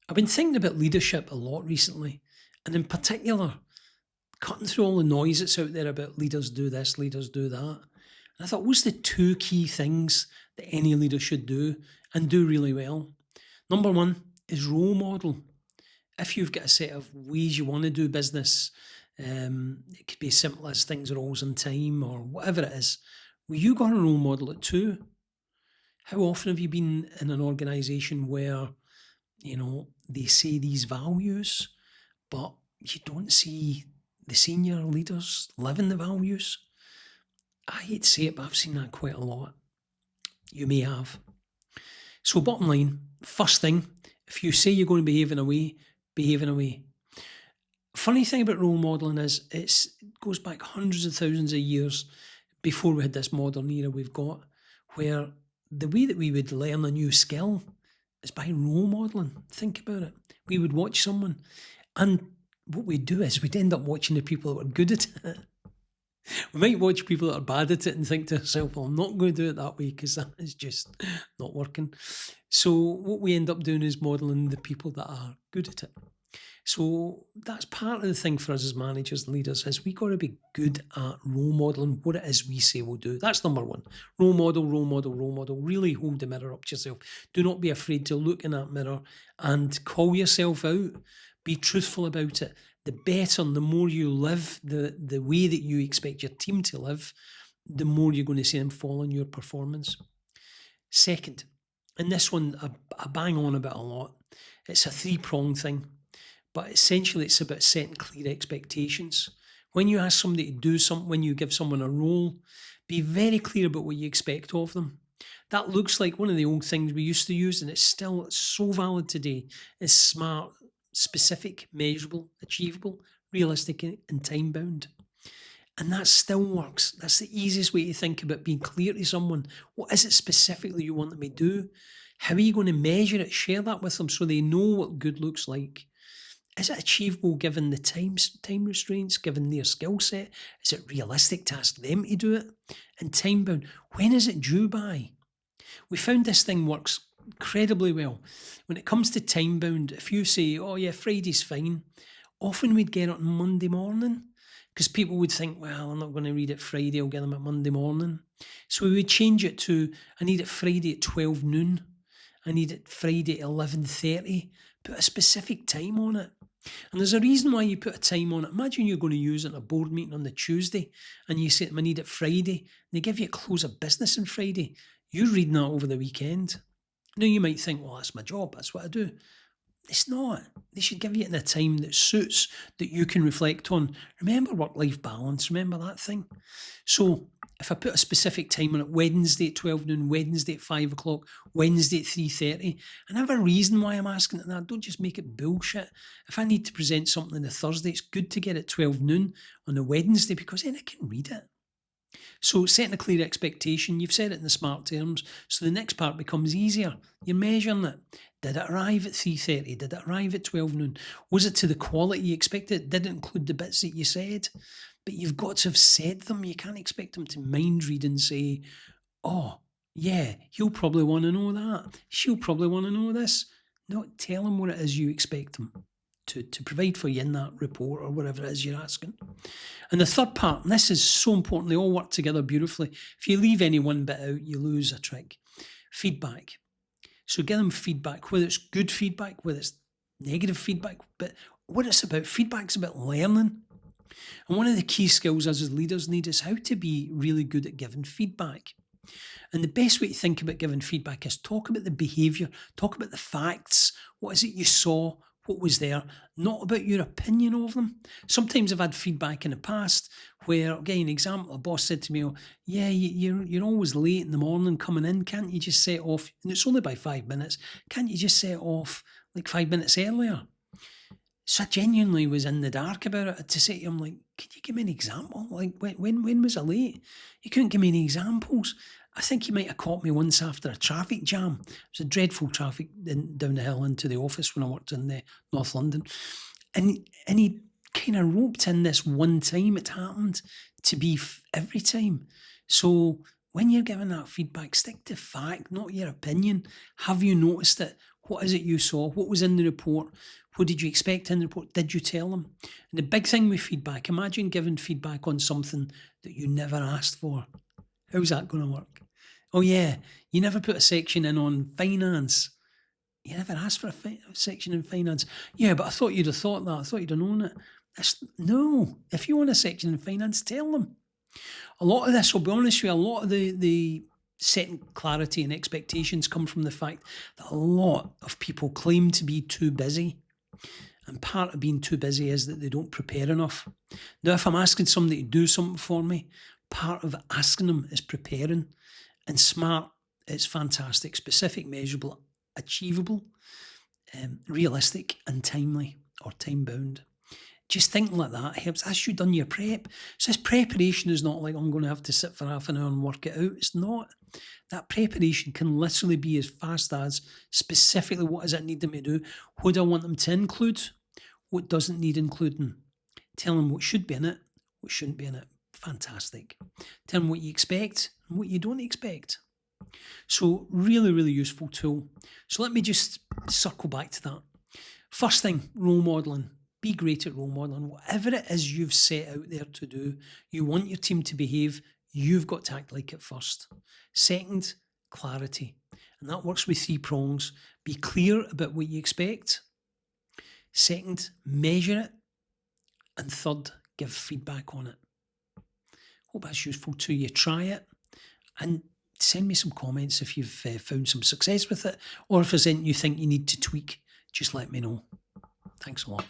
I've been thinking about leadership a lot recently, and in particular, cutting through all the noise that's out there about leaders do this, leaders do that. And I thought, what's the two key things that any leader should do and do really well? Number one is role model. If you've got a set of ways you want to do business, it could be as simple as things are always on time or whatever it is. Well, you got to role model it too. How often have you been in an organization where, they say these values, but you don't see the senior leaders living the values? I hate to say it, but I've seen that quite a lot. You may have. So bottom line, first thing, if you say you're going to behave in a way, behave in a way. Funny thing about role modelling is it goes back hundreds of thousands of years before we had this modern era we've got, where the way that we would learn a new skill is by role modelling. Think about it. We would watch someone, and what we'd do is we'd end up watching the people that were good at it. We might watch people that are bad at it and think to ourselves, well, I'm not going to do it that way because that is just not working. So what we end up doing is modelling the people that are good at it. So that's part of the thing for us as managers and leaders is we got to be good at role modelling what it is we say we'll do. That's number one. Role model, role model, role model. Really hold the mirror up to yourself. Do not be afraid to look in that mirror and call yourself out. Be truthful about it. The better and the more you live the way that you expect your team to live, the more you're going to see them fall in your performance. Second, and this one I bang on about a lot, it's a three-pronged thing. But essentially, it's about setting clear expectations. When you ask somebody to do something, when you give someone a role, be very clear about what you expect of them. That looks like one of the old things we used to use, and it's still so valid today, is SMART: specific, measurable, achievable, realistic, and time-bound. And that still works. That's the easiest way to think about being clear to someone. What is it specifically you want them to do? How are you going to measure it? Share that with them so they know what good looks like. Is it achievable given the time restraints, given their skill set? Is it realistic to ask them to do it? And time bound, when is it due by? We found this thing works incredibly well. When it comes to time bound, if you say, oh yeah, Friday's fine, often we'd get it on Monday morning because people would think, well, I'm not going to read it Friday, I'll get them at Monday morning. So we would change it to, I need it Friday at 12 noon. I need it Friday at 11:30. Put a specific time on it. And there's a reason why you put a time on it. Imagine you're going to use it in a board meeting on the Tuesday and you say, I need it Friday. And they give you a close of business on Friday. You're reading that over the weekend. Now you might think, well, that's my job. That's what I do. It's not. They should give you it in a time that suits, that you can reflect on. Remember work-life balance. Remember that thing. So if I put a specific time on it, Wednesday at 12 noon, Wednesday at 5 o'clock, Wednesday at 3:30, and I have a reason why I'm asking it that. Don't just make it bullshit. If I need to present something on a Thursday, it's good to get it 12 noon on a Wednesday because then I can read it. So setting a clear expectation, you've said it in the SMART terms, so the next part becomes easier. You're measuring it. Did it arrive at 3:30? Did it arrive at 12 noon? Was it to the quality you expected? Did it include the bits that you said? But you've got to have said them. You can't expect them to mind read and say, oh, yeah, he'll probably want to know that. She'll probably want to know this. No, tell them what it is you expect them to provide for you in that report or whatever it is you're asking. And the third part, and this is so important, they all work together beautifully. If you leave any one bit out, you lose a trick. Feedback. So give them feedback, whether it's good feedback, whether it's negative feedback, but what it's about, feedback's about learning. And one of the key skills us as leaders need is how to be really good at giving feedback. And the best way to think about giving feedback is talk about the behaviour, talk about the facts. What is it you saw? What was there? Not about your opinion of them. Sometimes I've had feedback in the past where, again, example, a boss said to me, oh, yeah, you're always late in the morning coming in. Can't you just set off? And it's only by 5 minutes. Can't you just set off like 5 minutes earlier? So I genuinely was in the dark about it to say to him, like, can you give me an example? Like, when was I late? He couldn't give me any examples. I think he might have caught me once after a traffic jam. It was a dreadful traffic down the hill into the office when I worked in North London. And he kind of roped in this one time it happened to be every time. So when you're giving that feedback, stick to fact, not your opinion. Have you noticed it? What is it you saw? What was in the report? What did you expect in the report? Did you tell them? And the big thing with feedback, imagine giving feedback on something that you never asked for. How's that going to work? Oh, yeah, you never put a section in on finance. You never asked for a section in finance. Yeah, but I thought you'd have thought that. I thought you'd have known it. No, if you want a section in finance, tell them. A lot of this, I'll be honest with you, a lot of the setting clarity and expectations come from the fact that a lot of people claim to be too busy. And part of being too busy is that they don't prepare enough. Now, if I'm asking somebody to do something for me, part of asking them is preparing. And SMART is fantastic, specific, measurable, achievable, realistic, and timely or time bound. Just thinking like that helps. As you've done your prep. So this preparation is not like I'm going to have to sit for half an hour and work it out. It's not. That preparation can literally be as fast as specifically what does it need them to do? What do I want them to include? What doesn't need including? Tell them what should be in it, what shouldn't be in it. Fantastic. Tell them what you expect and what you don't expect. So really, really useful tool. So let me just circle back to that. First thing, role modelling. Be great at role modelling. Whatever it is you've set out there to do, you want your team to behave, you've got to act like it first. Second, clarity. And that works with 3 prongs. Be clear about what you expect. Second, measure it. And third, give feedback on it. Hope that's useful to you. Try it and send me some comments if you've found some success with it, or if there's anything you think you need to tweak, just let me know. Thanks a lot.